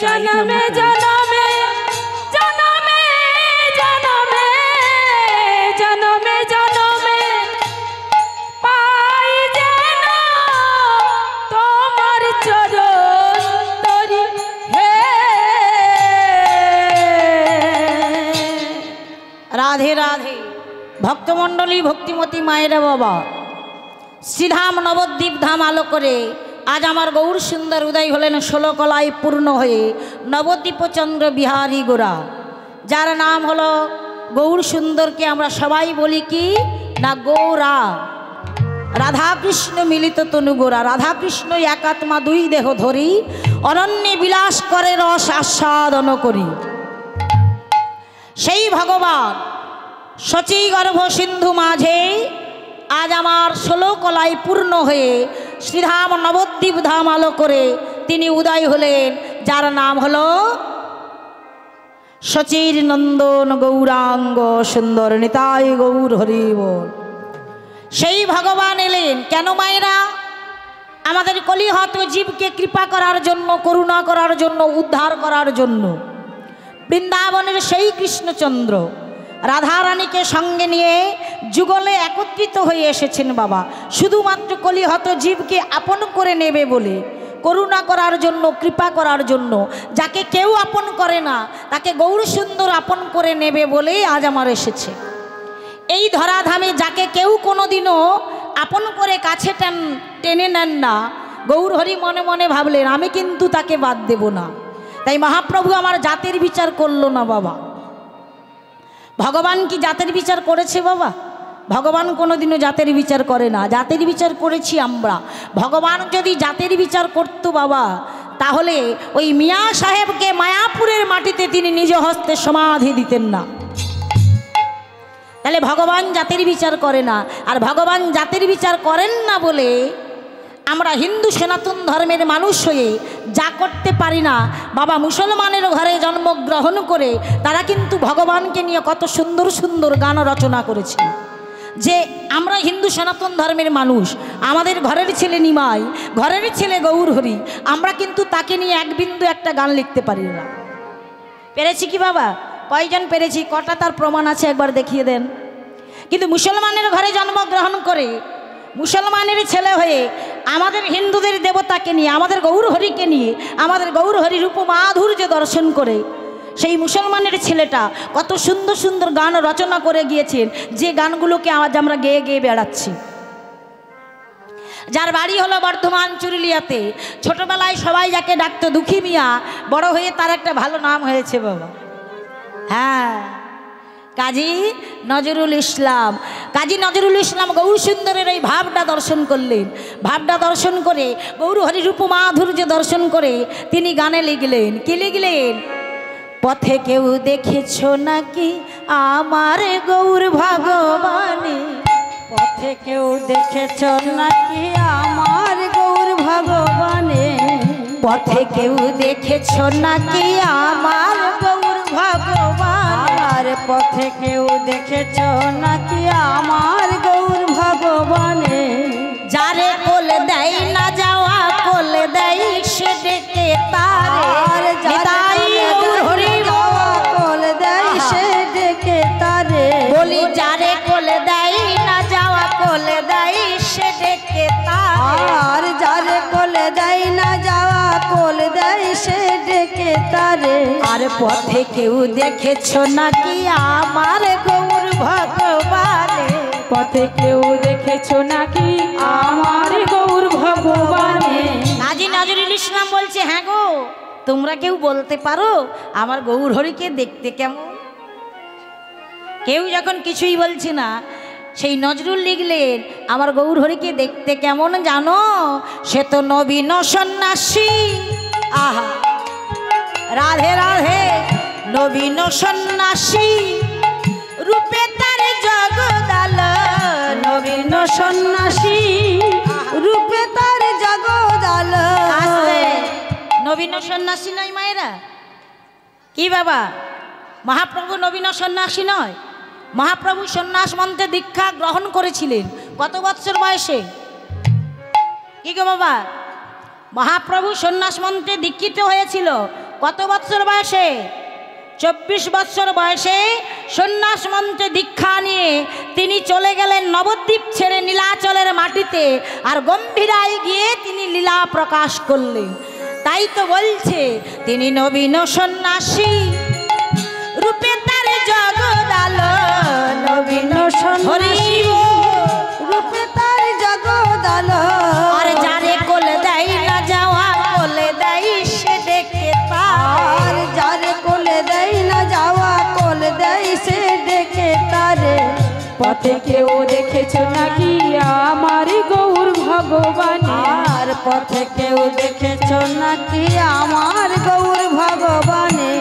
জনমে জনমে জনমে জনমে জনমে জনমে পাই যেন তোমার চরণ তরি হে। রাধে রাধে ভক্তমণ্ডলী, ভক্তিমতী মায়েরা বাবা, শ্রীধাম নবদ্বীপ ধাম আলো করে আজ আমার গৌর সুন্দর উদয় হলেন 16 কলায় পূর্ণ হয়ে নবদ্বীপচন্দ্র বিহারী গোরা, যার নাম হলো গৌর সুন্দরকে আমরা সবাই বলি কি না গৌরা। রাধাকৃষ্ণ মিলিত তনু গোরা, রাধাকৃষ্ণ একাত্মা দুই দেহ ধরি অরণ্যে বিলাস করে রস আস্বাদন করি। সেই ভগবান শচী গর্ভ সিন্ধু মাঝে আজ আমার 16 কলায় পূর্ণ হয়ে শ্রীধাম নবদ্বীপ ধাম আলো করে তিনি উদয় হলেন, যার নাম হলো শচীর নন্দন গৌরাঙ্গ সুন্দর নিতাই গৌর হরি বল। সেই ভগবান এলেন কেন মায়েরা? আমাদের কলিহত জীবকে কৃপা করার জন্য, করুণা করার জন্য, উদ্ধার করার জন্য। বৃন্দাবনের সেই কৃষ্ণচন্দ্র রাধারানীকে সঙ্গে নিয়ে যুগলে একত্রিত হয়ে এসেছেন বাবা, শুধুমাত্র কলিহত জীবকে আপন করে নেবে বলে, করুণা করার জন্য, কৃপা করার জন্য। যাকে কেউ আপন করে না তাকে গৌর সুন্দর আপন করে নেবে বলেই আজ আমার এসেছে এই ধরাধামে। যাকে কেউ কোনোদিনও আপন করে কাছে টেনে নেন না, গৌর হরি মনে মনে ভাবলেন আমি কিন্তু তাকে বাদ দেব না। তাই মহাপ্রভু আমার জাতের বিচার করলো না বাবা। ভগবান কি জাতের বিচার করেছে বাবা? ভগবান কোনোদিনও জাতের বিচার করে না, জাতের বিচার করেছি আমরা। ভগবান যদি জাতের বিচার করতো বাবা, তাহলে ওই মিয়া সাহেবকে মায়াপুরের মাটিতে তিনি নিজ হস্তে সমাধি দিতেন না। তাহলে ভগবান জাতের বিচার করে না, আর ভগবান জাতের বিচার করেন না বলে আমরা হিন্দু সনাতন ধর্মের মানুষ হয়ে যা করতে পারি না বাবা। মুসলমানের ঘরে জন্মগ্রহণ করে তারা কিন্তু ভগবানকে নিয়ে কত সুন্দর সুন্দর গান রচনা করেছে। যে আমরা হিন্দু সনাতন ধর্মের মানুষ, আমাদের ঘরের ছেলে নিমাই, ঘরের ছেলে গৌর হরি, আমরা কিন্তু তাকে নিয়ে এক বিন্দু একটা গান লিখতে পারি না। পেরেছি কি বাবা? কয়জন পেরেছি? কটা তার প্রমাণ আছে একবার দেখিয়ে দেন। কিন্তু মুসলমানের ঘরে জন্মগ্রহণ করে মুসলমানের ছেলে হয়ে আমাদের হিন্দুদের দেবতাকে নিয়ে, আমাদের গৌর হরিকে নিয়ে, আমাদের গৌর হরির উপমাধুর্য দর্শন করে সেই মুসলমানের ছেলেটা কত সুন্দর সুন্দর গান রচনা করে গিয়েছেন, যে গানগুলোকে আজ আমরা গেয়ে গেয়ে বেড়াচ্ছি। যার বাড়ি হলো বর্ধমান চুরুলিয়াতে, ছোটবেলায় সবাই যাকে ডাকতো দুঃখী মিয়া, বড় হয়ে তার একটা ভালো নাম হয়েছে বাবা। হ্যাঁ, কাজী নজরুল ইসলাম। কাজী নজরুল ইসলাম গৌর সুন্দরের এই ভাবটা দর্শন করলেন। ভাবটা দর্শন করে, গৌর হরির উপমাধুর্য দর্শন করে তিনি গানে লিখলেন। কি লিখলেন? পথে কেউ দেখেছ নাকি আমার গৌর ভগবানে, পথে কেউ দেখেছ নাকি আমার গৌর ভগবানে, পথে কেউ দেখেছ নাকি আমার গৌর ভগবান, আর পথে কেউ দেখেছ নাকি আমার গৌর ভগবানে। যারে কোল দেয় না যাওয়া কোল দেয় সে ডেকে তারে, নিতাই গৌর হরি যাওয়া কোল দেয় সে ডেকে তারে। বলি যারে কোল দেয় না যাওয়া কোল দেয় সে ডেকে তারে, আর যারে কোল দেয় না যাওয়া কোল দেয় সে ডেকে তারে। আর পথে কেউ দেখেছ নাকি আমার গৌর ভগবানে, পথে কেউ দেখেছ নাকি আমার গৌর ভগবানে। কাজী নজরুল ইসলাম বলছে হ্যাঁ গো, তোমরা কেউ বলতে পারো আমার গৌর হরিকে দেখতে কেমন? কেউ যখন কিছুই বলছে না, সেই নজরুল লিখলেন আমার গৌর হরিকে দেখতে কেমন জানো? সে তো নবীন সন্ন্যাসী। আহা, রাধে রাধে। নবীন সন্ন্যাসী রূপে তার জগদাল, নবীন সন্ন্যাসী রূপে তার জগদাল। নবীন সন্ন্যাসী নয় মায়েরা? কি বাবা, মহাপ্রভু নবীন সন্ন্যাসী নয়? মহাপ্রভু সন্ন্যাস মন্ত্রে দীক্ষা গ্রহণ করেছিলেন কত বৎসর বয়সে? কি গো বাবা, মহাপ্রভু সন্ন্যাস মন্ত্রে দীক্ষিত হয়েছিল কত বৎসর বয়সে? 24 বৎসর বয়সে সন্ন্যাস মন্ত্রে দীক্ষা নিয়ে তিনি চলে গেলেন নবদ্বীপ ছেড়ে নীলাচলের মাটিতে, আর গম্ভীরায় গিয়ে তিনি লীলা প্রকাশ করলেন। তাই তো বলছে তিনি নবীন সন্ন্যাসী রূপে তার জগৎ আলো, নবীন সন্ন্যাসী রূপে তার জগৎ আলো। আর যারে কোলে দেয় না যাওয়া কোলে দেয় সে ডেকে আর যারে কোলে দেয় না যাওয়া কোলে দেয় সে ডেকে তারে। পথে কেউ দেখেছ নাকি আমার গৌর ভগবান? আর পথে কেউ দেখেছ নাকি আমার গৌর ভগবানে?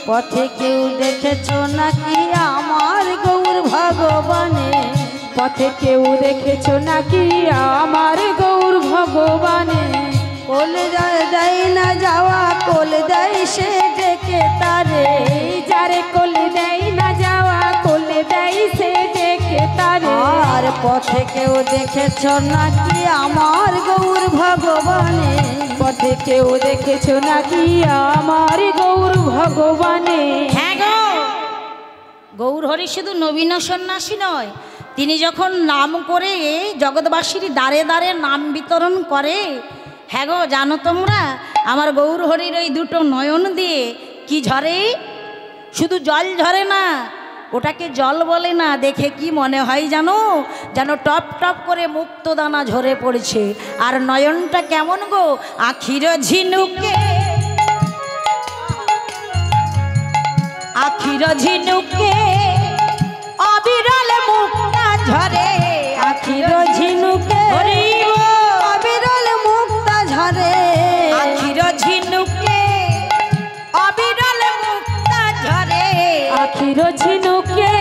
পথে কেউ দেখেছ নাকি আমার গৌর ভগবানে? পথে কেউ দেখেছ নাকি আমার গৌর ভগবানে? কোলে দেয় না যাওয়া কোলে দেয় সে ডেকে তারে। যারে কোলে দেয় না যাওয়া কোলে দেয় সে ডেকে তারে। আর পথে কেউ দেখেছ নাকি আমার গৌর ভগবানে? পথে কেউ দেখেছ নাকি আমার গৌর ভগবানে? হ্যাঁ গো, গৌর হরি শুধু নবীন সন্ন্যাসী নয়, তিনি যখন নাম করে জগৎবাসীর দ্বারে দ্বারে নাম বিতরণ করে। হ্যাঁ গো, জানো তোমরা আমার গৌর হরির ওই দুটো নয়ন দিয়ে কি ঝরে? শুধু জল ঝরে না, ওটাকে জল বলে না, দেখে কি মনে হয় জানো? যেন টপ টপ করে মুক্তদানা ঝরে পড়ছে। আর নয়নটা কেমন গো? আখির ঝিনুকে আখির ঝিনুকে অবিরল মুক্তা ঝরে। আখির ঝিনুকে অবিরল মুক্তা ঝরে। আখির ঝিনুকে অবিরল মুক্তা ঝরে। আখির ঝিনুকে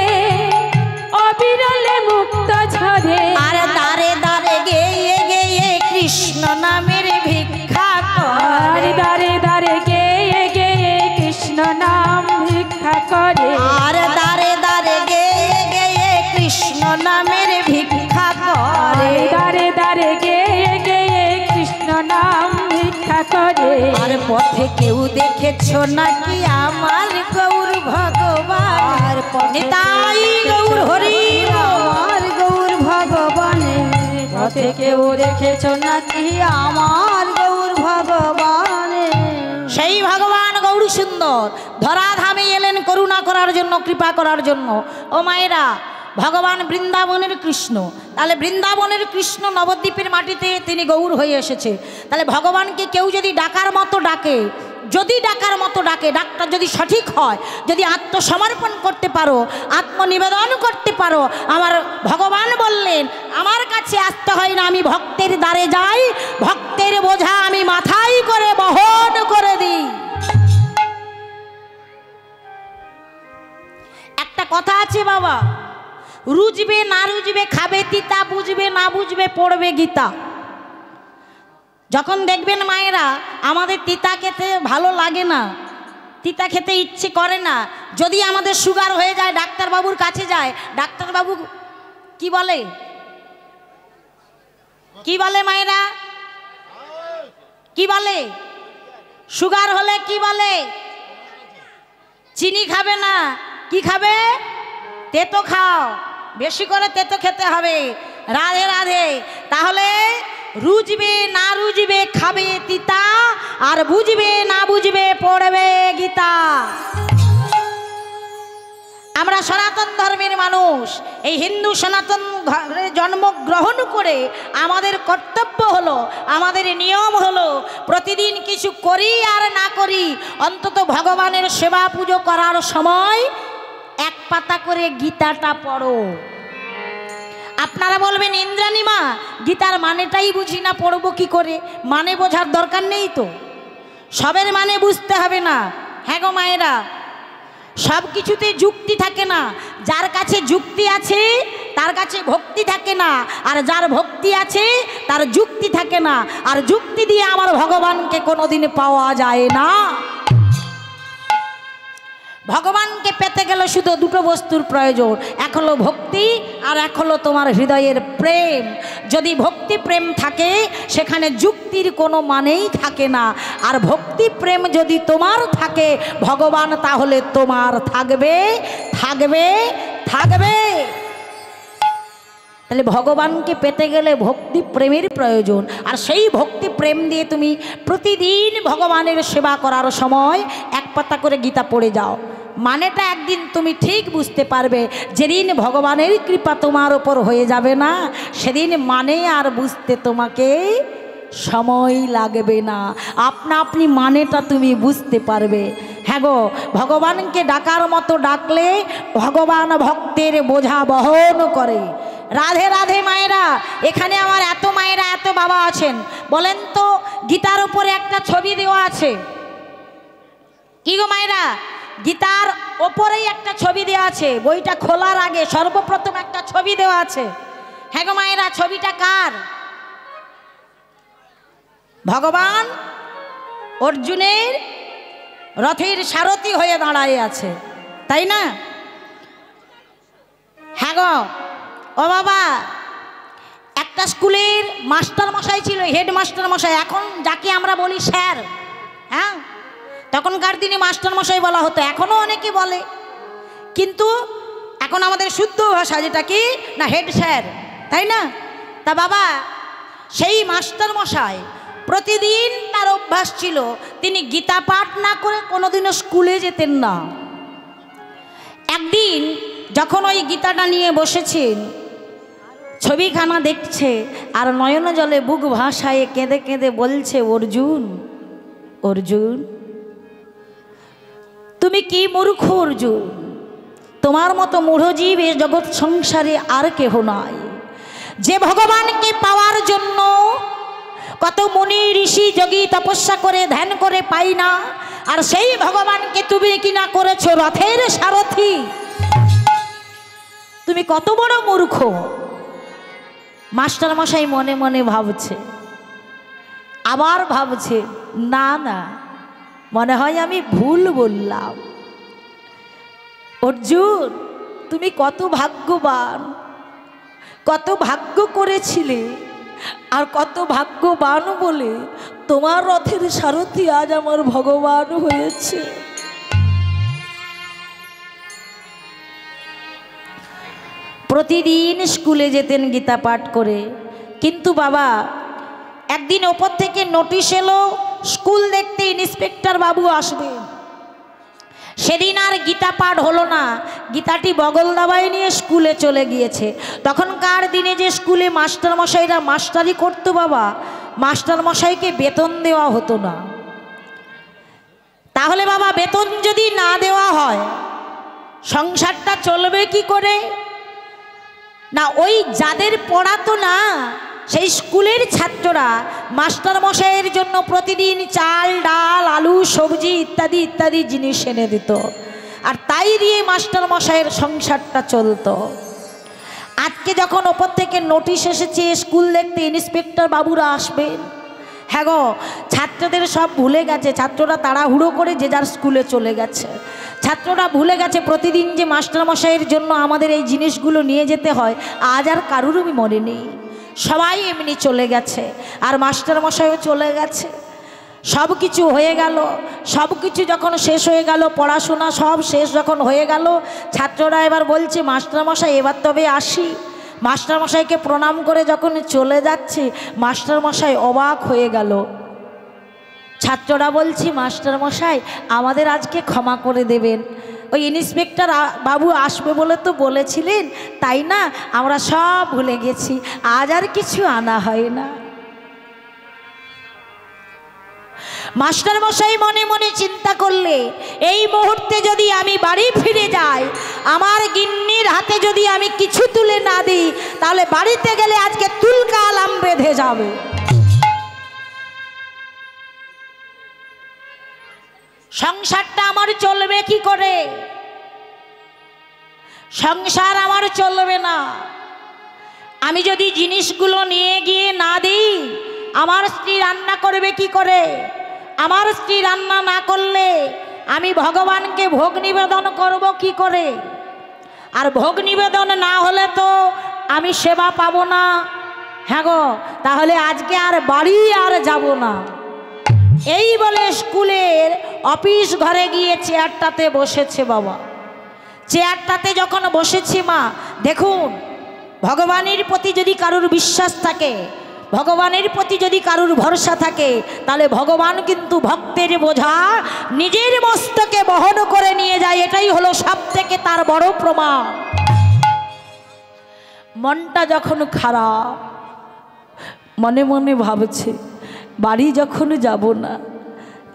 অবিরল মুক্ত ঝরে। আর দারে দারে গেয়ে গেয়ে কৃষ্ণ নামের ভিক্ষা আর করে। দারে দারে গেয়ে গেয়ে কৃষ্ণ নাম ভিক্ষা করে। আর দারে দারে গেয়ে গেয়ে কৃষ্ণ নামের ভিক্ষা করে। দারে দারে গেয়ে গেয়ে কৃষ্ণ নাম ভিক্ষা করে। আর পথে কেউ দেখেছ নাকি আমার গৌর ভগবান? আর পথে নিতাই গৌর হরি আমার গৌর ভগবানে? পথে কেউ দেখেছ নাকি আমার গৌর ভগবানে? সেই ভগবান গৌর সুন্দর ধরাধামে এলেন করুণা করার জন্য, কৃপা করার জন্য। ও মায়েরা, ভগবান বৃন্দাবনের কৃষ্ণ, তাহলে বৃন্দাবনের কৃষ্ণ নবদ্বীপের মাটিতে তিনি গৌর হয়ে এসেছে। তাহলে ভগবানকে কেউ যদি ডাকার মতো ডাকে, যদি ডাকার মতো ডাকে, ডাকটা যদি সঠিক হয়, যদি আত্মসমর্পণ করতে পারো, আত্মনিবেদন করতে পারো, আমার ভগবান বললেন আমার কাছে আসতে হয় না, আমি ভক্তের দ্বারে যাই, ভক্তের বোঝা আমি মাথায় করে বহন করে দিই। একটা কথা আছে বাবা, রুজবে না রুজবে খাবে তিতা, বুঝবে না বুঝবে পড়বে গীতা। যখন দেখবেন মায়েরা আমাদের তিতা খেতে ভালো লাগে না, তিতা খেতে ইচ্ছে করে না, যদি আমাদের সুগার হয়ে যায় ডাক্তারবাবুর কাছে যায়, ডাক্তারবাবু কি বলে? কি বলে মায়েরা? কি বলে? সুগার হলে কি বলে? চিনি খাবে না, কি খাবে? তেতো খাও, বেশি করে তেতো খেতে হবে। রাধে রাধে। তাহলে রুজবে না রুজবে খাবে তিতা, আর বুঝবে না বুঝবে পড়বে গীতা। আমরা সনাতন ধর্মের মানুষ, এই হিন্দু সনাতন ধর্মে জন্মগ্রহণ করে আমাদের কর্তব্য হলো, আমাদের নিয়ম হলো, প্রতিদিন কিছু করি আর না করি, অন্তত ভগবানের সেবা পুজো করার সময় এক পাতা করে গীতাটা পড়ো। আপনারা বলবেন ইন্দ্রাণী মা গীতার মানেটাই বুঝি না, পড়বো কি করে? মানে বোঝার দরকার নেই তো, সবের মানে বুঝতে হবে না। হ্যাঁ গো মায়েরা, সব কিছুতে যুক্তি থাকে না। যার কাছে যুক্তি আছে তার কাছে ভক্তি থাকে না, আর যার ভক্তি আছে তার যুক্তি থাকে না। আর যুক্তি দিয়ে আমার ভগবানকে কোনোদিন পাওয়া যায় না। ভগবানকে পেতে গেলে শুধু দুটো বস্তুর প্রয়োজন, এক হলো ভক্তি আর এক হলো তোমার হৃদয়ের প্রেম। যদি ভক্তি প্রেম থাকে সেখানে যুক্তির কোনো মানেই থাকে না, আর ভক্তি প্রেম যদি তোমার থাকে ভগবান তাহলে তোমার থাকবে থাকবে থাকবে। তাহলে ভগবানকে পেতে গেলে ভক্তি প্রেমের প্রয়োজন, আর সেই ভক্তি প্রেম দিয়ে তুমি প্রতিদিন ভগবানের সেবা করার সময় এক পাতা করে গীতা পড়ে যাও। মানেটা একদিন তুমি ঠিক বুঝতে পারবে। যেদিন ভগবানের কৃপা তোমার ওপর হয়ে যাবে না সেদিন মানে আর বুঝতে তোমাকে সময় লাগবে না, আপনা আপনি মানেটা তুমি বুঝতে পারবে। হ্যাঁ গো, ভগবানকে ডাকার মতো ডাকলে ভগবান ভক্তের বোঝা বহন করে। রাধে রাধে মায়েরা, এখানে আমার এত মায়েরা এত বাবা আছেন, বলেন তো গীতার উপরে একটা ছবি দেওয়া আছে কি গো মায়েরা? গীতার ওপরেই একটা ছবি দেওয়া আছে, বইটা খোলার আগে সর্বপ্রথম একটা ছবি দেওয়া আছে। হ্যাঁ গো মায়েরা, ছবিটা কার? ভগবান অর্জুনের রথের সারথি হয়ে দাঁড়ায় আছে, তাই না? হ্যাঁ গো ও বাবা, একটা স্কুলের মাস্টার মশাই ছিল, হেড মাস্টার মশাই, এখন যাকে আমরা বলি স্যার। হ্যাঁ, তখনকার দিনে মাস্টার মশাই বলা হতো, এখনও অনেকে বলে, কিন্তু এখন আমাদের শুদ্ধ ভাষা যেটা কি না হেড স্যার, তাই না? তা বাবা, সেই মাস্টার মশাই প্রতিদিন তার অভ্যাস ছিল তিনি গীতা পাঠ না করে কোনোদিনও স্কুলে যেতেন না। একদিন যখন ওই গীতাটা নিয়ে বসেছেন, ছবিখানা দেখছে আর নয়ন জলে বুক ভাসায় কেঁদে কেঁদে বলছে, অর্জুন অর্জুন তুমি কি মূর্খ অর্জুন, তোমার মতো মূঢ়জীব এই জগৎ সংসারে আর কেহ নাই। যে ভগবানকে পাওয়ার জন্য কত মুনি ঋষি যোগী তপস্যা করে ধ্যান করে পাই না, আর সেই ভগবানকে তুমি কিনা করেছো রথের সারথি, তুমি কত বড় মূর্খ। মাস্টার মশাই মনে মনে ভাবছে, আবার ভাবছে, না না মনে হয় আমি ভুল বললাম। অর্জুন তুমি কত ভাগ্যবান, কত ভাগ্য করেছিলে, আর কত ভাগ্যবান বলে তোমার রথের সারথি আজ আমার ভগবান হয়েছে। প্রতিদিন স্কুলে যেতেন গীতা পাঠ করে, কিন্তু বাবা একদিন ওপর থেকে নোটিশ এলো স্কুল দেখতে ইন্সপেক্টর বাবু আসবে। সেদিন আর গীতা পাঠ হলো না, গীতাটি বগল দাবায় নিয়ে স্কুলে চলে গিয়েছে। তখনকার দিনে যে স্কুলে মাস্টারমশাইরা মাস্টারি করতো বাবা, মাস্টারমশাইকে বেতন দেওয়া হতো না। তাহলে বাবা বেতন যদি না দেওয়া হয় সংসারটা চলবে কি করে? না ওই যাদের পড়াতো না সেই স্কুলের ছাত্ররা মাস্টারমশাইয়ের জন্য প্রতিদিন চাল ডাল আলু সবজি ইত্যাদি ইত্যাদি জিনিস এনে দিত, আর তাই দিয়ে মাস্টারমশাইয়ের সংসারটা চলতো। আজকে যখন ওপর থেকে নোটিশ এসেছে স্কুল দেখতে ইন্সপেক্টর বাবুরা আসবেন, হ্যাঁ গো ছাত্রদের সব ভুলে গেছে, ছাত্ররা তাড়াহুড়ো করে যে যার স্কুলে চলে গেছে। ছাত্ররা ভুলে গেছে প্রতিদিন যে মাস্টারমশাইয়ের জন্য আমাদের এই জিনিসগুলো নিয়ে যেতে হয়, আজ আর কারুরও মনে নেই, সবাই এমনি চলে গেছে, আর মাস্টারমশাইও চলে গেছে। সব কিছু হয়ে গেল, সব কিছু যখন শেষ হয়ে গেল, পড়াশোনা সব শেষ যখন হয়ে গেল, ছাত্ররা এবার বলছে মাস্টারমশাই এবার তবে আসি। মাস্টারমশাইকে প্রণাম করে যখন চলে যাচ্ছে, মাস্টারমশাই অবাক হয়ে গেল। ছাত্ররা বলছি মাস্টারমশাই আমাদের আজকে ক্ষমা করে দেবেন, ওই ইন্সপেক্টর বাবু আসবে বলে তো বলেছিলেন, তাই না আমরা সব ভুলে গেছি, আজ আর কিছু আনা হয় না। মাস্টারমশাই মনে মনে চিন্তা করলে, এই মুহূর্তে যদি আমি বাড়ি ফিরে যাই, আমার গিন্নির হাতে যদি আমি কিছু তুলে না দিই, তাহলে বাড়িতে গেলে আজকে তুলকা আলাম বেঁধে যাবে। সংসারটা আমার চলবে কি করে? সংসার আমার চলবে না। আমি যদি জিনিসগুলো নিয়ে গিয়ে না দিই, আমার স্ত্রী রান্না করবে কি করে? আমার স্ত্রী রান্না না করলে আমি ভগবানকে ভোগ নিবেদন করব কি করে? আর ভোগ নিবেদন না হলে তো আমি সেবা পাবো না। হ্যাঁ গো, তাহলে আজকে আর বাড়ি আর যাব না। এই বলে স্কুলের অফিস ঘরে গিয়ে চেয়ারটাতে বসেছে বাবা। চেয়ারটাতে যখন বসেছি মা, দেখুন ভগবানের প্রতি যদি কারুর বিশ্বাস থাকে, ভগবানের প্রতি যদি কারুর ভরসা থাকে, তাহলে ভগবান কিন্তু ভক্তের বোঝা নিজের মস্তকে বহন করে নিয়ে যায়। এটাই হলো সব থেকে তার বড় প্রমাণ। মনটা যখন খারাপ, মনে মনে ভাবছে বাড়ি যখন যাব না,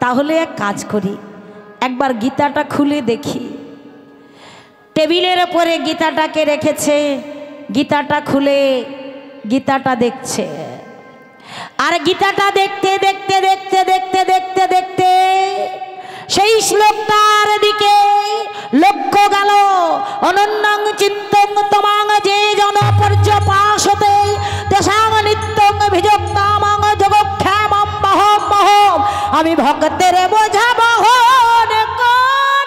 তাহলে এক কাজ করি, একবার গীতাটা খুলে দেখি। টেবিলের ওপরে গীতাটাকে রেখেছে, গীতাটা খুলে গীতাটা দেখছে। আর গীতাটা দেখতে দেখতে দেখতে দেখতে দেখতে দেখতে সেই শ্লোকটার দিকে লক্ষ্য গেল। অনন্যং চিন্তং তমাং যে জন পর্যপাসতে তেষাং নিত্যং ভিজক্তামাং জগক্ষেমং বহম বহম। আমি ভক্তের বোঝা বহন করি,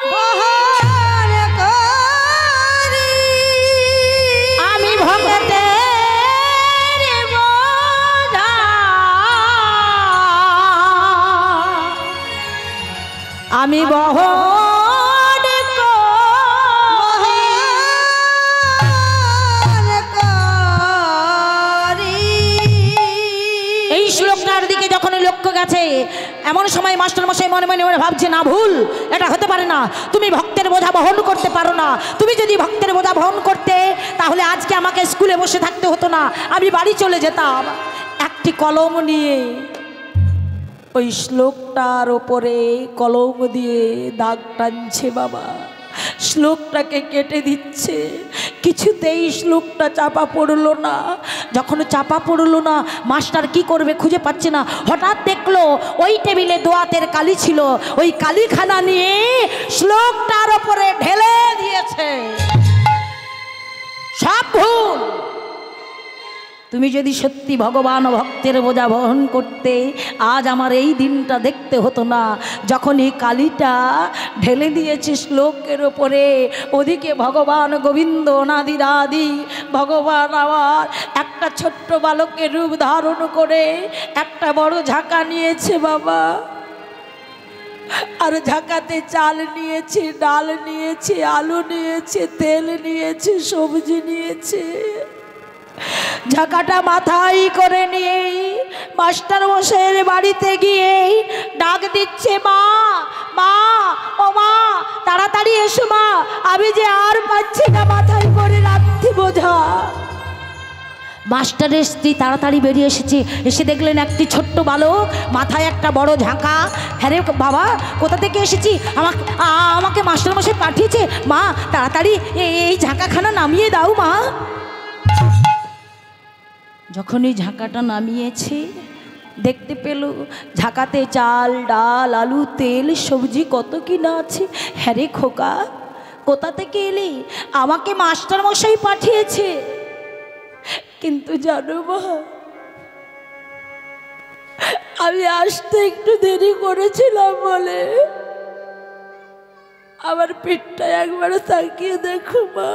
আমি ভক্তের বোঝা, আমি বহন এই শ্লোকটার দিকে যখন লক্ষ্য গেছে, এমন সময় মাস্টারমশাই মনে মনে ভাবছে না, ভুল, এটা হতে পারে না। তুমি ভক্তের বোঝা বহন করতে পারো না। তুমি যদি ভক্তের বোঝা বহন করতে, তাহলে আজকে আমাকে স্কুলে বসে থাকতে হতো না, আমি বাড়ি চলে যেতাম। একটি কলম নিয়ে ওই শ্লোকটার ওপরে কলম দিয়ে দাগ টানছে বাবা, শ্লোকটাকে কেটে দিচ্ছে। কিছুতেই শ্লোকটা চাপা পড়লো না। যখন চাপা পড়লো না, মাস্টার কি করবে খুঁজে পাচ্ছে না। হঠাৎ দেখলো ওই টেবিলে দোয়াতের কালি ছিল, ওই কালিখানা নিয়ে শ্লোকটার ওপরে ঢেলে দিয়েছে। সব ভুল। তুমি যদি সত্যি ভগবান ভক্তের বোঝা বহন করতে, আজ আমার এই দিনটা দেখতে হতো না। যখন এই কালিটা ঢেলে দিয়েছে শ্লোকের ওপরে, ওদিকে ভগবান গোবিন্দ অনাদিরাদি ভগবান আবার একটা ছোট্ট বালকের রূপ ধারণ করে একটা বড় ঝাঁকা নিয়েছে বাবা। আর ঝাঁকাতে চাল নিয়েছে, ডাল নিয়েছে, আলু নিয়েছে, তেল নিয়েছে, সবজি নিয়েছে। ঝাঁকাটা মাথায় করে নিয়ে মাস্টার মশাইয়ের বাড়িতে গিয়ে ডাক দিচ্ছে, মা মা, ও মা, তাড়াতাড়ি এসো মা, আমি যে আর পাচ্ছি না মাথায় করে রাখতে বোঝা। মাস্টারের স্ত্রী তাড়াতাড়ি বেরিয়ে এসেছে। এসে দেখলেন একটি ছোট্ট বালক, মাথায় একটা বড় ঝাঁকা। হ্যাঁ রে বাবা, কোথা থেকে এসেছি? আমাকে মাস্টারমশাই পাঠিয়েছে। মা তাড়াতাড়ি এই ঝাঁকাখানা নামিয়ে দাও মা। যখন এই ঝাঁকাটা নামিয়েছে, দেখতে পেল ঝাঁকাতে চাল, ডাল, আলু, তেল, সবজি কত কিনা আছে। হ্যাঁ রে খোকা, কোথা থেকে এলি? আমাকে মাস্টারমশাই পাঠিয়েছে। কিন্তু জানো মা, আমি আসতে একটু দেরি করেছিলাম বলে আমার পেটটা একবার তাকিয়ে দেখো মা।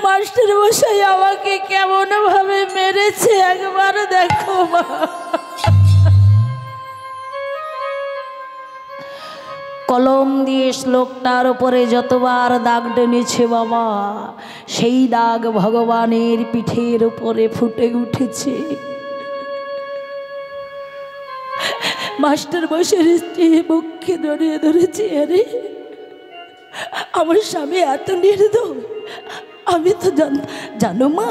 মাস্টার মশাই আমাকে কেমন ভাবে মেরেছে একবার দেখো মা। কলম দিয়ে শ্লোকটার উপরে যতবার দাগ টেনেছে বাবা, সেই দাগ ভগবানের পিঠের উপরে ফুটে উঠেছে। মাস্টার মশাইয়ের স্ত্রী মুখে ধরিয়ে ধরেছে, আরে আমার স্বামী এত নির্দয়। আমি তো জানো মা,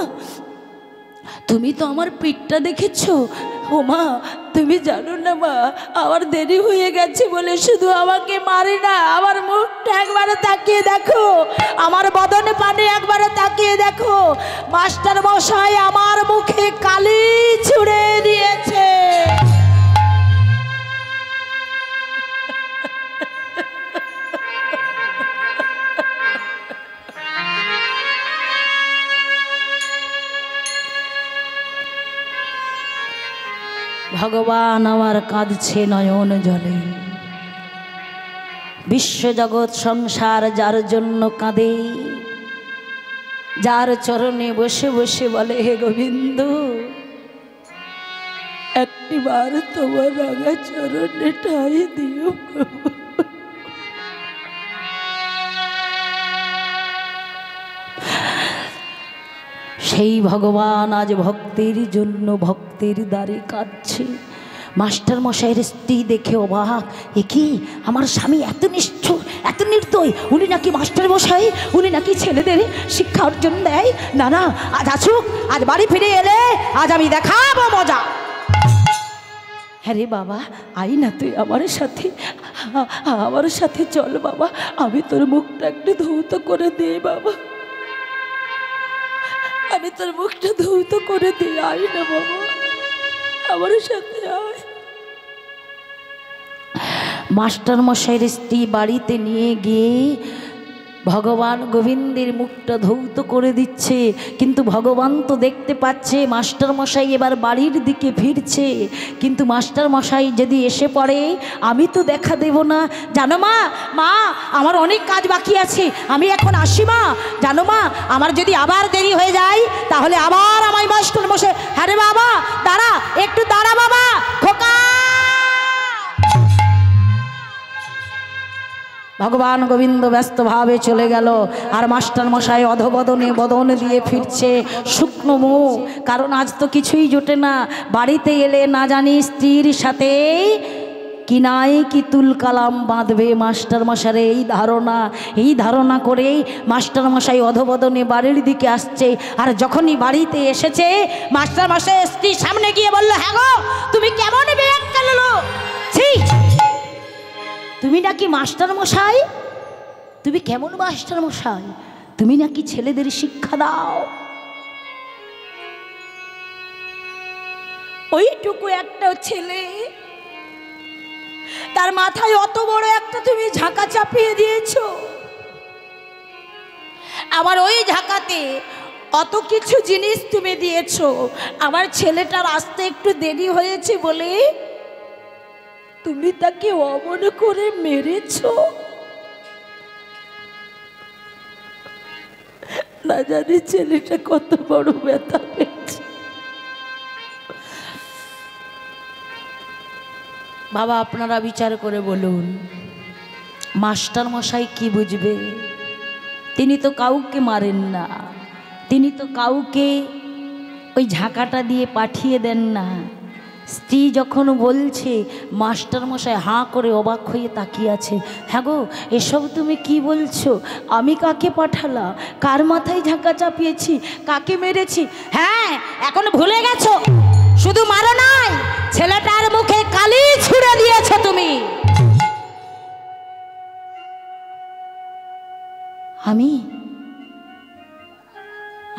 তুমি তো আমার পিঠটা দেখেছো। ও মা, তুমি জানো না মা, আমার দেরি হয়ে গেছে বলে শুধু আমাকে মারে না, আমার মুখটা একবারে তাকিয়ে দেখো, আমার বদন পানে একবারে তাকিয়ে দেখো, মাস্টার মশাই আমার মুখে কালি ছুঁড়ে দিয়েছে। ভগবান আমার কাঁদছে নয়ন জলে। বিশ্বজগৎ সংসার যার জন্য কাঁদে, যার চরণে বসে বসে বলে হে গোবিন্দ একটিবার তোমার রাঙা চরণে ঠাই দিও। সেই ভগবান আজ ভক্তের জন্য ভক্তের দ্বারে কাঁদছে। মাস্টার মশাইয়ের স্ত্রী দেখে অবাক, এ কি আমার স্বামী এত নিষ্ঠুর এত নির্দয়, উনি নাকি মাস্টার মশাই, উনি নাকি ছেলেদের শিক্ষা অর্জন দেয়। না না, আজ আসুক, আজ বাড়ি ফিরে এলে আজ আমি দেখাবো মজা। হ্যাঁ রে বাবা, আই না তুই আমার সাথে চল বাবা, আমি তোর মুখটা একটু ধৌত করে দিই বাবা, আমি তোর মুখটা ধৌত করে দিই, আই না বাবা আমার সাথে আয়। মাস্টার মশাইয়ের স্ত্রী বাড়িতে নিয়ে গিয়ে ভগবান গোবিন্দের মুখটা ধৌত করে দিচ্ছে, কিন্তু ভগবান তো দেখতে পাচ্ছে মাস্টার মশাই এবার বাড়ির দিকে ফিরছে, কিন্তু মাস্টার মশাই যদি এসে পড়ে আমি তো দেখা দেব না। জানো মা, মা আমার অনেক কাজ বাকি আছে, আমি এখন আসি মা। জানো মা, আমার যদি আবার দেরি হয়ে যায় তাহলে আবার আমায় মাস্টার মশাই। হ্যাঁ রে বাবা দাঁড়া, একটু দাঁড়া বাবা। খোকা, ভগবান গোবিন্দ ব্যস্তভাবে চলে গেল, আর মাস্টার মশাই অধবদনে বদন দিয়ে ফিরছে শুকনো মুখ, কারণ আজ তো কিছুই জোটে না। বাড়িতে এলে না জানি স্ত্রীর সাথে কি নাই কি তুল কালাম বাঁধবে মাস্টার মশাইয়ের এই ধারণা করেই মাস্টার মশাই অধবদনে বাড়ির দিকে আসছে। আর যখনই বাড়িতে এসেছে মাস্টার মশাই স্ত্রীর সামনে গিয়ে বলল, হ্যাঁ গো তুমি কেমন বেয়াক্কেল কালো, ছি তুমি নাকি মাস্টার মশাই, তুমি কেমন মাস্টার মশাই, তুমি নাকি ছেলেদের শিক্ষা দাও। ওইটুকু একটা ছেলে, তার মাথায় অত বড় একটা তুমি ঝাঁকা চাপিয়ে দিয়েছো, আবার ওই ঝাঁকাতে অত কিছু জিনিস তুমি দিয়েছো। আমার ছেলেটার আসতে একটু দেরি হয়েছে বলে তুমি তাকে অমন করে মেরেছো, না জানি ছেলেটা কত বড় ব্যথা পেয়েছে। বাবা আপনারা বিচার করে বলুন, মাস্টার মশাই কি বুঝবে? তিনি তো কাউকে মারেন না, তিনি তো কাউকে ওই ঝাঁকাটা দিয়ে পাঠিয়ে দেন না। স্ত্রী যখন বলছে মাস্টার মশাই হাঁ করে অবাক হয়ে তাকিয়ে আছে, হ্যাঁ গো এসব তুমি কি বলছো, আমি কাকে পাঠালাম, কার মাথায় ঝাঁকা চাপিয়েছি, কাকে মেরেছি? হ্যাঁ এখন ভুলে গেছো, শুধু মারো নাই, ছেলেটার মুখে কালি ছুঁড়ে দিয়েছো তুমি।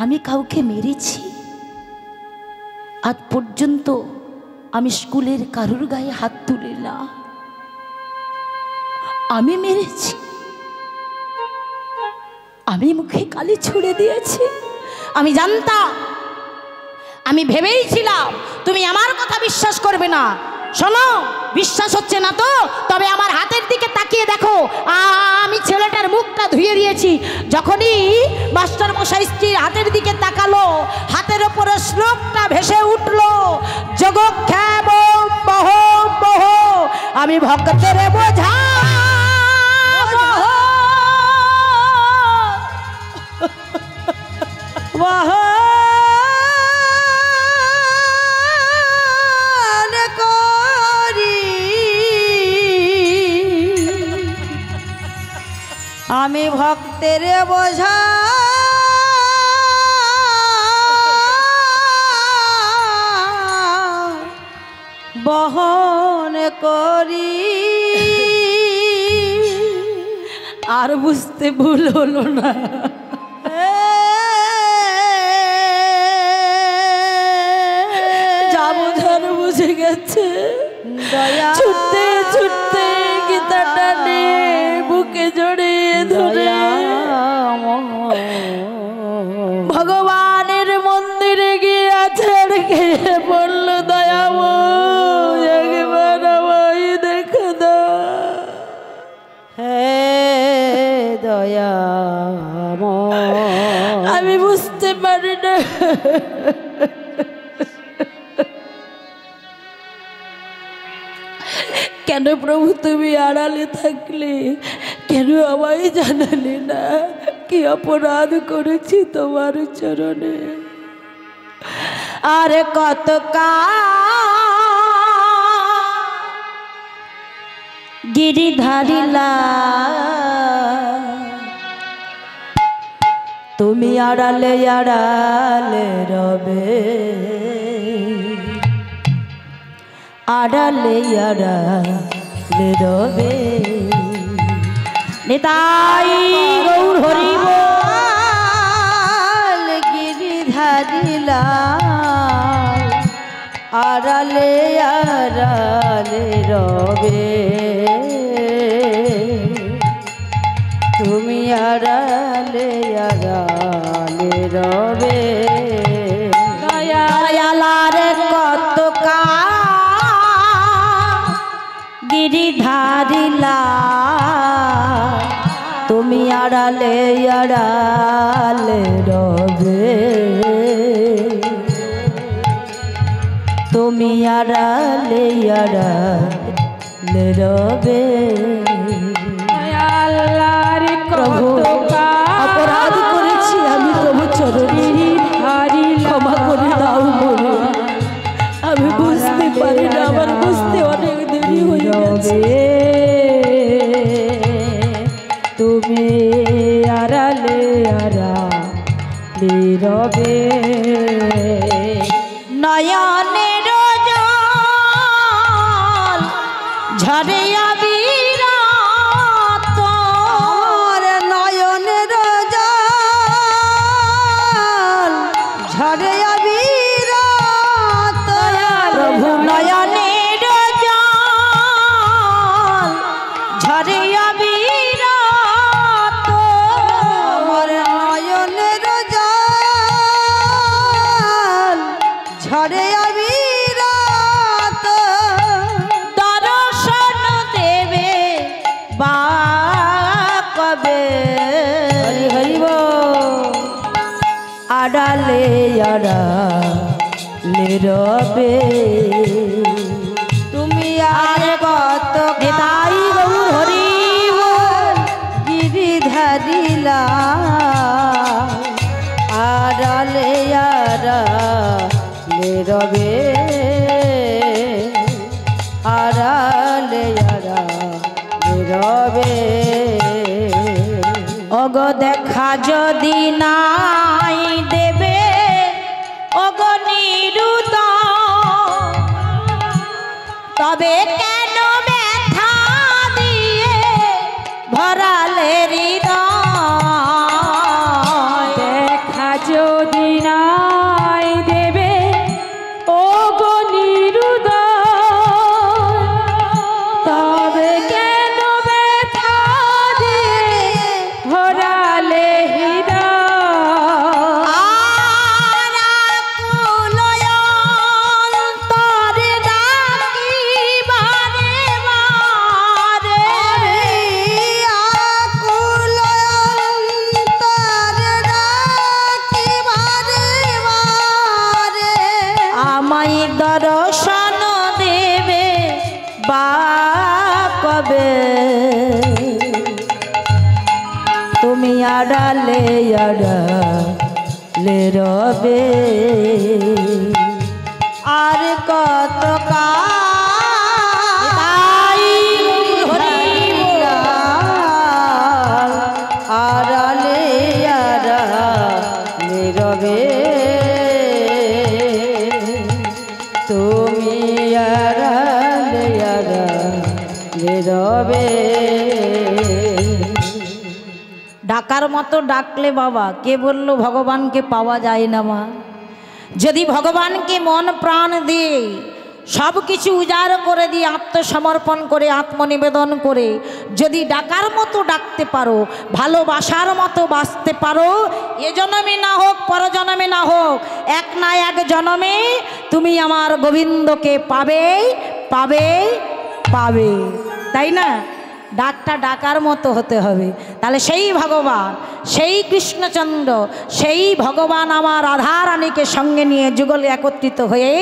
আমি কাউকে মেরেছি? আজ পর্যন্ত আমি স্কুলের কারুর গায়ে হাত তুলি না, আমি মেরেছি? আমি মুখে কালি ছুঁড়ে দিয়েছি? আমি জানতাম, আমি ভেবেইছিলাম তুমি আমার কথা বিশ্বাস করবে না। শোনো, বিশ্বাস হচ্ছে না তো তবে আমার হাতের দিকে তাকিয়ে দেখো, আমি ছেলেটার মুখটা ধুয়ে দিয়েছি। যখনই মাস্টার মশাই স্ত্রীর হাতের দিকে তাকালো, হাতের ওপরে শ্লোকটা ভেসে উঠলো, জগৎক্ষেম বহ বহ, আমি ভক্তের বোঝা বহ আমি ভক্তের বোঝা বহন করি। আর বুঝতে ভুল হলো না, যা বোঝার বুঝে গেছে। ছুটতে ছুটতে গীতাটা নিয়ে বুকে জড়িয়ে ধরে ভগবানের মন্দিরে গিয়ে আছাড় খেয়ে পড়ল, দয়াময় একবার আমায় দেখে দাও। কেন প্রভু তুমি আড়ালে থাকলে, কেন আমায় জানালে না? কি অপরাধ করেছি তোমার চরণে? আর কত গিরিধারিলা তুমি আড়ালে আড়ালে রবে, আড়ালে আড়ালে রবে। নিতাই গৌর হরি বল। গিরিধারিলা আড়ালে আড়ালে রবে, তুমি আড়ালে আড়ালে রবে। দয়ালার কত গিরিধারিলা তুমি আড়ালে আড়ালে রবে, তুমি আড়ালে আড়ালে রবে। আল্লাহর প্রভু, কত অপরাধ করেছি আমি প্রভু চরণে, ক্ষমা করে দাও বলে। আমি বুঝতে পারি না, আমার বুঝতে অনেক দেরি হয়ে গেছে। তুমি আড়ালে আড়ালে রবে। নয়নের জল ঝরে অবিরত, আমার নয়নের জল ঝরে অবিরত। প্রভু নয়নের জল ঝরে অবিরত, আমার নয়নের জল ঝরে অবিরত। দর্শন দেবে বা কবে? হরি হরি বল। আড়ালে আড়ালে রবে, তুমি আর কত নিতাই গৌর হরি বল। গিরিধারিলা আড়ালে আড়ালে রবে, আড়ালে আড়ালে রবে। অগ দেখা যদি নাই দেবে অগ নিরুত, তবে কেন ব্যথা দিয়ে ভরালে হৃদয়? দেখা যদি নাই দেবে ও গো নিরুদয়, তবে কেন ব্যথা দিয়ে ভরালে হৃদয়? আর আকুল অন্তরে ডাকি বারে বারে, আকুল অন্তরে ডাকি বারে বারে। আমায় দর্শন দেবে বা কবে? তুমি আড়ালে আড়ালে রবে, আর কত আড়ালে আড়ালে রবে, তুমি আড়ালে আড়ালে রবে। ডাকার মতো ডাকলে বাবা, কে বলল ভগবানকে পাওয়া যায় না মা? যদি ভগবানকে মন প্রাণ দিয়ে সব কিছু উজাড় করে দিয়ে আত্মসমর্পণ করে আত্মনিবেদন করে যদি ডাকার মতো ডাকতে পারো, ভালোবাসার মতো বাঁচতে পারো, এ জন্মে না হোক পরজন্মে না হোক, এক না এক জন্মে তুমি আমার গোবিন্দকে পাবে পাবে পাবে, তাই না? ডাকটা ডাকার মতো হতে হবে। তাহলে সেই ভগবান, সেই কৃষ্ণচন্দ্র, সেই ভগবান আমার রাধারানীকে সঙ্গে নিয়ে যুগলে একত্রিত হয়ে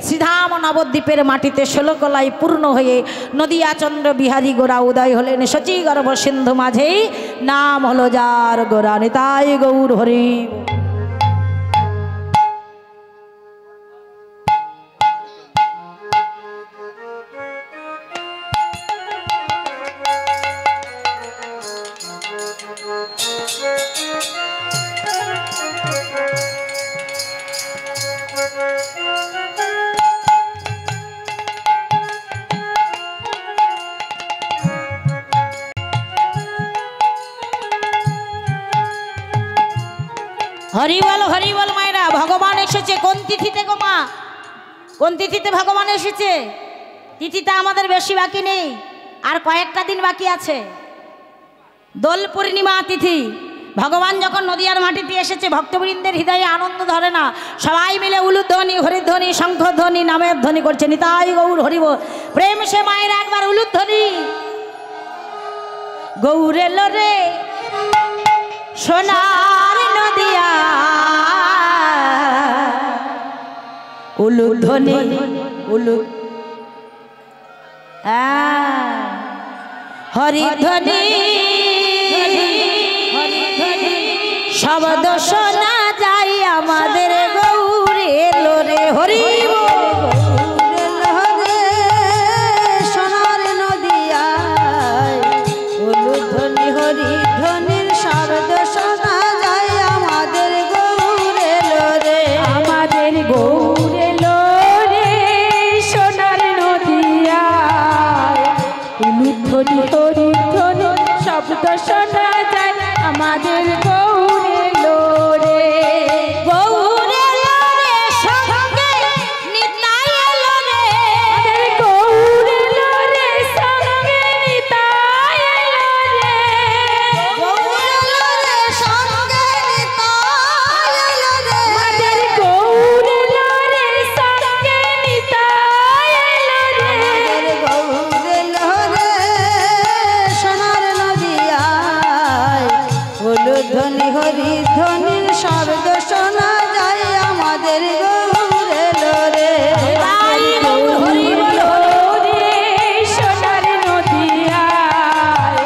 শ্রীধাম নবদ্বীপের মাটিতে 16 কলাই পূর্ণ হয়ে নদিয়া চন্দ্র বিহারী গোরা উদয় হলেন শচী গর্ভ সিন্ধু মাঝেই, নাম হলো যার গোরা নিতাই গৌর হরি। হরি বল মায়েরা। ভগবান এসেছে কোন তিথিতে গো মা? কোন তিথিতে ভগবান এসেছে? তিথিটা আমাদের বেশি বাকি নেই, আর কয়েকটা দিন বাকি আছে। দোল পূর্ণিমা তিথি। ভগবান যখন নদিয়ার মাটিতে এসেছে, ভক্তবৃন্দের হৃদয়ে আনন্দ ধরে না, সবাই মিলে উলুধ্বনি, হরিধ্বনি, শঙ্খধ্বনি, নামের ধ্বনি করছে নিতাই গৌর হরিব। প্রেম সে মায়ের একবার উলুধ্বনি। গৌর এলো রে সোনার নদিয়া, উলুধ্বনি হরিধ্বনি শব্দ শোনা যায় আমাদের গৌর এলো রে হরি সোনার নদিয়া, উলুধ্বনি হরিধ্বনির শব্দ শোনা যায় আমাদের গৌর এলো রে, আমাদের গৌর এলো রে সোনার নদিয়া, উলুধ্বনি হরিধ্বনি শব্দ শোনা যায় আমাদের গৌর এলো রে। গৌর এলো রে সঙ্গে নিতাই এলো রে, আমাদের গৌর এলো রে সঙ্গে নিতাই এলো রে। গৌর এলো রে সঙ্গে নিতাই এলো রে, আমাদের গৌর এলো রে সঙ্গে নিতাই এলো রে। গৌর এলো রে সোনার নদিয়ায়, উলুধ্বনি হরিধ্বনির শব্দ শোনা যায় আমাদের গৌর এলো রে। তাই গৌর হরি বলো রে সোনার নদিয়ায়,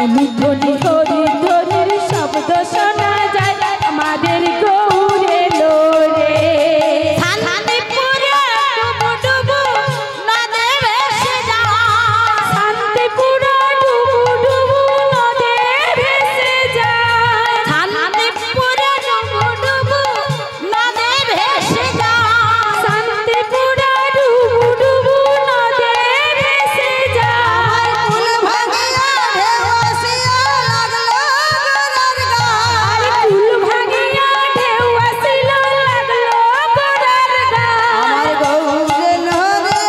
উলুধ্বনি হরিধ্বনির শব্দ শোনা যায় আমাদের গৌর এলো রে। শান্তিপুরে ডুবু ডুবু নদে ভেসে যায়, শান্তিপুর ডুবু ডুবু নদে ভেসে যায়, শান্তিপুরে ডুবু ডুবু নদে ভেসে যায়, শান্তিপুর ডুবু ডুবু নদে ভেসে যায়। কুল ভাঙিয়া ঢেউ আসিয়া লাগলো গোরার গায়, কুল ভাঙিয়া ঢেউ আসিল লাগলো গোরার গায়। আমার গৌর এলো রে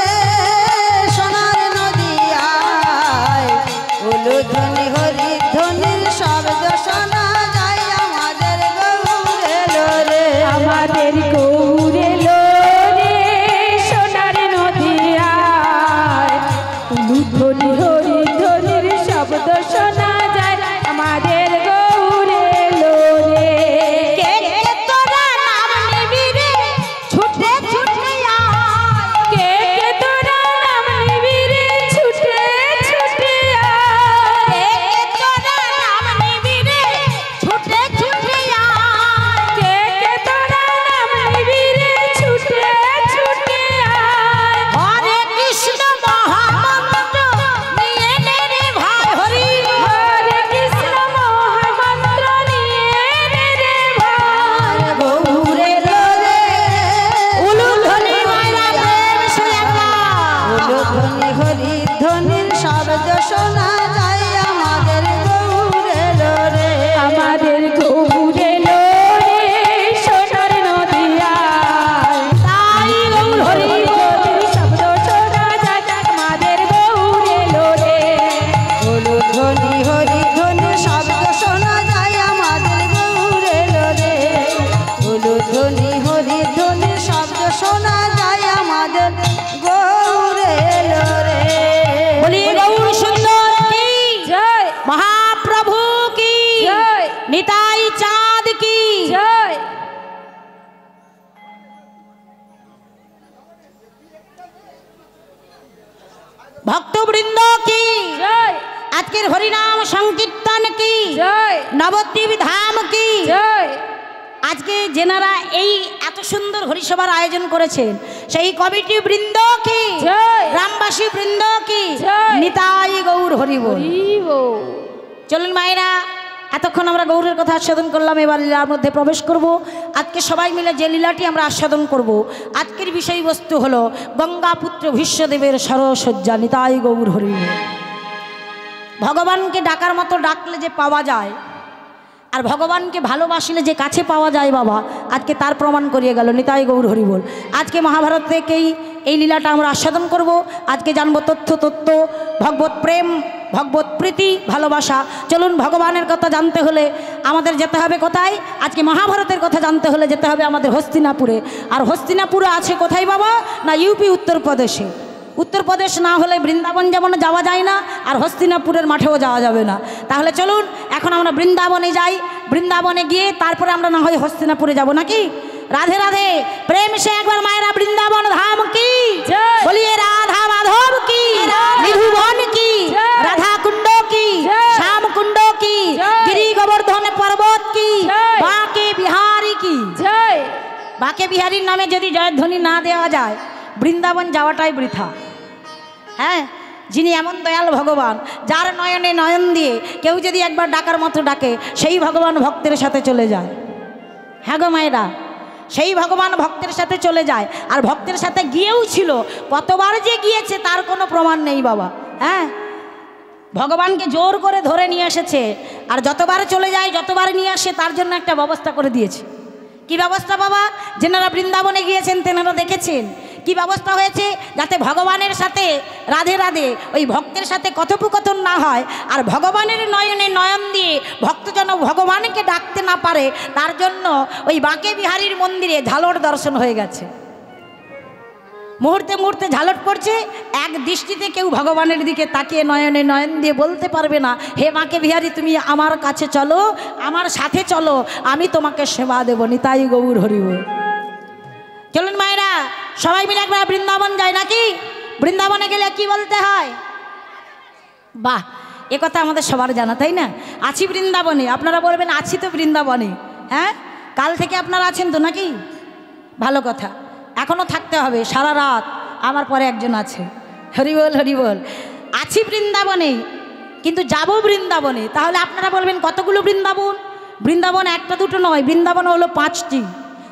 সোনার নদিয়ায়, উলুধ্বনি হরিধ্বনির শব্দ শোনা যায় আমাদের গৌর এলো রে। আমাদের গৌর এলো রে সোনার নদিয়ায়, উলুধ্বনি হরিধ্বনির শব্দ শোনা যায় আমাদের গৌর এলো রে। কে কে তোরা নাম নিবি রে ছুটে ছুটে আয়, কে কে তোরা নাম নিবি রে ছুটে ছুটে আয়। কে কে তোরা নাম নিবি রে ছুটে ছুটে আয়, কে কে তোরা নাম নিবি রে ছুটে ছুটে আয়। হরে কৃষ্ণ মহামন্ত্র নিয়ে নে রে ভাই হরি, হরে কৃষ্ণ মহামন্ত্র নিয়ে নে রে ভাই। গৌর এলো রে উলুধ্বনি মায়েরা প্রেম সে একবার, উলুধ্বনি হরিধ্বনির শব্দ শোনা যায় আমাদের গৌর এলো রে। আমাদের গৌর এলো রে সোনার নদিয়ায়, তাই গৌর হরি হরির শব্দ শোনা যায় আমাদের গৌর এলো রে। উলুধ্বনি হরিধ্বনির শব্দ শোনা যায় আমাদের গৌর এলো রে, উলুধ্বনি হরিধ্বনির শব্দ শোনা যায় আমাদের গৌর এলো রে। বলি গৌর সুন্দর কি ভক্তবৃন্দ কি জয় আজকের হরিনাম সংকীর্তন কি জয় নবদ্বীপ ধাম কি জয় আজকে যেনারা এই এত সুন্দর হরিসভার আয়োজন করেছেন সেই কমিটি বৃন্দ কি জয় গ্রামবাসী বৃন্দ কি জয় নিতাই গৌর হরি বল। হরিব চলুন মায়েরা, এতক্ষণ আমরা গৌরের কথা আস্বাদন করলাম, এবার লীলার মধ্যে প্রবেশ করব। আজকে সবাই মিলে যে লীলাটি আমরা আস্বাদন করব, আজকের বিষয়বস্তু হলো গঙ্গাপুত্র ভীষ্মদেবের সরসজ্জা। নিতাই গৌর হরি বল। ভগবানকে ডাকার মতো ডাকলে যে পাওয়া যায়, আর ভগবানকে ভালোবাসলে যে কাছে পাওয়া যায় বাবা, আজকে তার প্রমাণ করিয়ে গেল। নিতাই গৌর হরি বল। আজকে মহাভারত থেকেই এই লীলাটা আমরা আস্বাদন করব। আজকে জানবো তথ্য ভগবত প্রেম, ভগবত প্রীতি, ভালোবাসা। চলুন, ভগবানের কথা জানতে হলে আমাদের যেতে হবে কোথায়? আজকে মহাভারতের কথা জানতে হলে যেতে হবে আমাদের হস্তিনাপুরে। আর হস্তিনাপুরে আছে কোথায় বাবা? না ইউপি, উত্তরপ্রদেশে। উত্তরপ্রদেশ না হলে বৃন্দাবন যেমন যাওয়া যায় না, আর হস্তিনাপুরের মাঠেও যাওয়া যাবে না। তাহলে চলুন এখন আমরা বৃন্দাবনে যাই। বৃন্দাবনে গিয়ে তারপরে আমরা না হয় হস্তিনাপুরে যাব, নাকি? রাধে রাধে, প্রেম সে একবার মায়েরা বৃন্দাবন ধাম কি জয়। বলিয়ে রাধা মাধব কি, নিধুবন কি, রাধা কুণ্ড কি, শ্যাম কুণ্ড কি, গিরি গোবর্ধন পর্বত কি, বাঁকে বিহারী কি। জয় বাঁকে বিহারীর নামে যদি জয়ধ্বনি না দেওয়া যায়, বৃন্দাবন যাওয়াটাই বৃথা। হ্যাঁ, যিনি এমন দয়াল ভগবান, যার নয়নে নয়ন দিয়ে কেউ যদি একবার ডাকার মতো ডাকে, সেই ভগবান ভক্তের সাথে চলে যায়। হ্যাঁ গো মায়েরা, সেই ভগবান ভক্তের সাথে চলে যায়। আর ভক্তের সাথে গিয়েও ছিল, কতবার যে গিয়েছে তার কোনো প্রমাণ নেই বাবা। হ্যাঁ, ভগবানকে জোর করে ধরে নিয়ে এসেছে, আর যতবার চলে যায়, যতবার নিয়ে আসে, তার জন্য একটা ব্যবস্থা করে দিয়েছে। কি ব্যবস্থা বাবা? যেনারা বৃন্দাবনে গিয়েছেন তেনারা দেখেছেন কি ব্যবস্থা হয়েছে, যাতে ভগবানের সাথে রাধে রাধে ওই ভক্তের সাথে কথোপকথন না হয়, আর ভগবানের নয়নে নয়ন দিয়ে ভক্ত যেন ভগবানকে ডাকতে না পারে, তার জন্য ওই বাঁকে বিহারীর মন্দিরে ঝালর দর্শন হয়ে গেছে। মুহূর্তে মুহূর্তে ঝালট পড়ছে, এক দৃষ্টিতে কেউ ভগবানের দিকে তাকিয়ে নয়নে নয়ন দিয়ে বলতে পারবে না, হে বাঁকে বিহারী তুমি আমার কাছে চলো, আমার সাথে চলো, আমি তোমাকে সেবা দেব। নিতাই গৌর হরি বল। চলুন মায়েরা, সবাই মিলে একবার বৃন্দাবন যায়, নাকি? বৃন্দাবনে গেলে কি বলতে হয়? বাহ, এ কথা আমাদের সবার জানা, তাই না? আছি বৃন্দাবনে। আপনারা বলবেন আছি তো বৃন্দাবনে। হ্যাঁ, কাল থেকে আপনারা আছেন তো, নাকি? ভালো কথা, এখনও থাকতে হবে সারা রাত। আমার পরে একজন আছে। হরি বল হরি বল। আছি বৃন্দাবনে, কিন্তু যাব বৃন্দাবনে। তাহলে আপনারা বলবেন কতগুলো বৃন্দাবন? বৃন্দাবন একটা দুটো নয়, বৃন্দাবন হলো 5টি।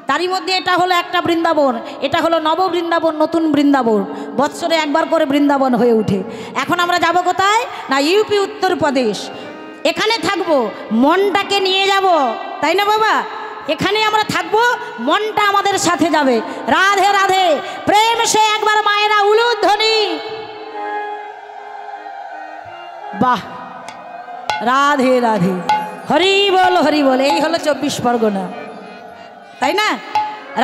তারই মধ্যে এটা হলো একটা বৃন্দাবন, এটা হলো নব বৃন্দাবন, নতুন বৃন্দাবন। বৎসরে একবার করে বৃন্দাবন হয়ে ওঠে। এখন আমরা যাব কোথায়? না ইউপি, উত্তরপ্রদেশ। এখানে থাকবো, মনটাকে নিয়ে যাব, তাই না বাবা? এখানে আমরা থাকবো, মনটা আমাদের সাথে যাবে। রাধে রাধে, প্রেম সে একবার মায়েরা উলুধ্বনি। বাহ, রাধে রাধে, হরি বল হরি বল। এই হলো 24 পরগনা, তাই না?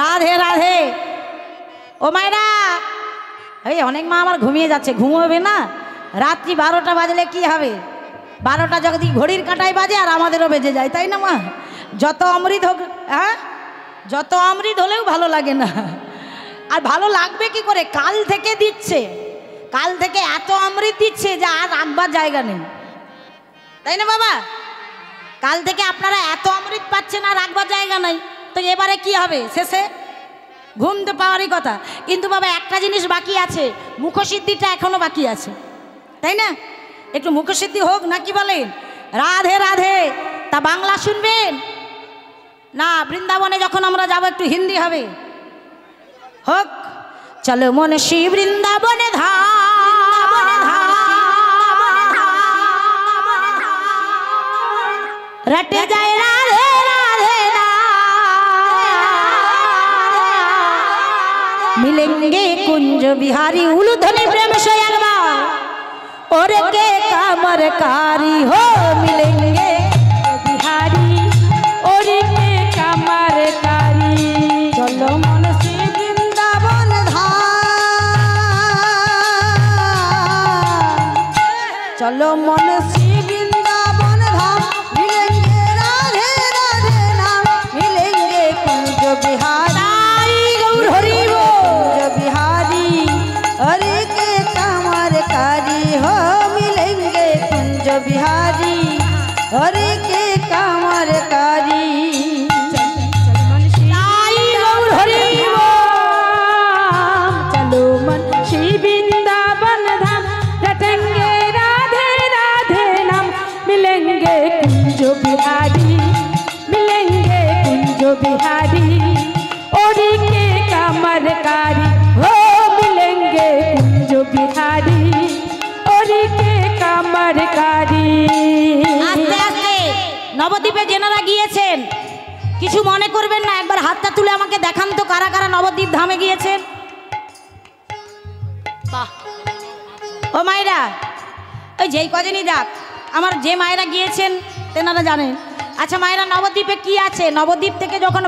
রাধে রাধে। ও মায়েরা, এই অনেক মা আমার ঘুমিয়ে যাচ্ছে, ঘুমোবে না? রাত্রি 12টা বাজলে কি হবে? 12টা যদি ঘড়ির কাঁটায় বাজে, আর আমাদেরও বেজে যায়, তাই না মা? যত অমৃত হোক, হ্যাঁ, যত অমৃত হলেও ভালো লাগে না। আর ভালো লাগবে কি করে? কাল থেকে দিচ্ছে, কাল থেকে এত অমৃত দিচ্ছে যে আর রাখবার জায়গা নেই, তাই না বাবা? কাল থেকে আপনারা এত অমৃত পাচ্ছেন, আর রাখবার জায়গা নাই। তো এবারে কি হবে? শেষে ঘুম তো পাওয়ারই কথা। কিন্তু বাবা একটা জিনিস বাকি আছে, মুখসিদ্ধিটা এখনো বাকি আছে, তাই না? একটু মুখসিদ্ধি হোক, না কি বলেন? রাধে রাধে। তা বাংলা শুনবেন না? বৃন্দাবনে যখন আমরা যাব একটু হিন্দি হবে, হোক। চলো মনসী বৃন্দাবনে रटे जाए राधे राधे ना, मिलेंगे कुंज बिहारी उलूध्वनि प्रेम से एक बार, और के कामरकारी हो मिलेंगे बिहारी और के कमरकारी। चलो मनसी वृंदावन धाम, चलो मनसी वृंदावन धाम, मिलेंगे राधे राधे नाम, मिलेंगे कुंज बिहारी गौर हरि बोल, कुंज बिहारी हरि के कमरकारी। হরে কে কামার কারি তাই গৌর হরি चलो मन श्री वृंदावन धाम रटेंगे राधे राधे नाम मिलेंगे कुंज बिहारी मिलेंगे कुंज बिहारी ओरी के कमरकारी हो मिलेंगे कुंज बिहारी ओरी के कमरकारी আস্তে আস্তে নবদ্বীপে যেনারা গিয়েছেন কিছু মনে করবেন না, একবার হাতটা তুলে আমাকে দেখান তো কারা কারা নবদ্বীপ ধামে গিয়েছেন। বাহ, ও মায়েরা, ওই যেই কজনই যাক, আমার যে মায়েরা গিয়েছেন তেনারা জানেন। আচ্ছা মায়েরা, নবদ্বীপে কি আছে? নবদ্বীপ থেকে যখন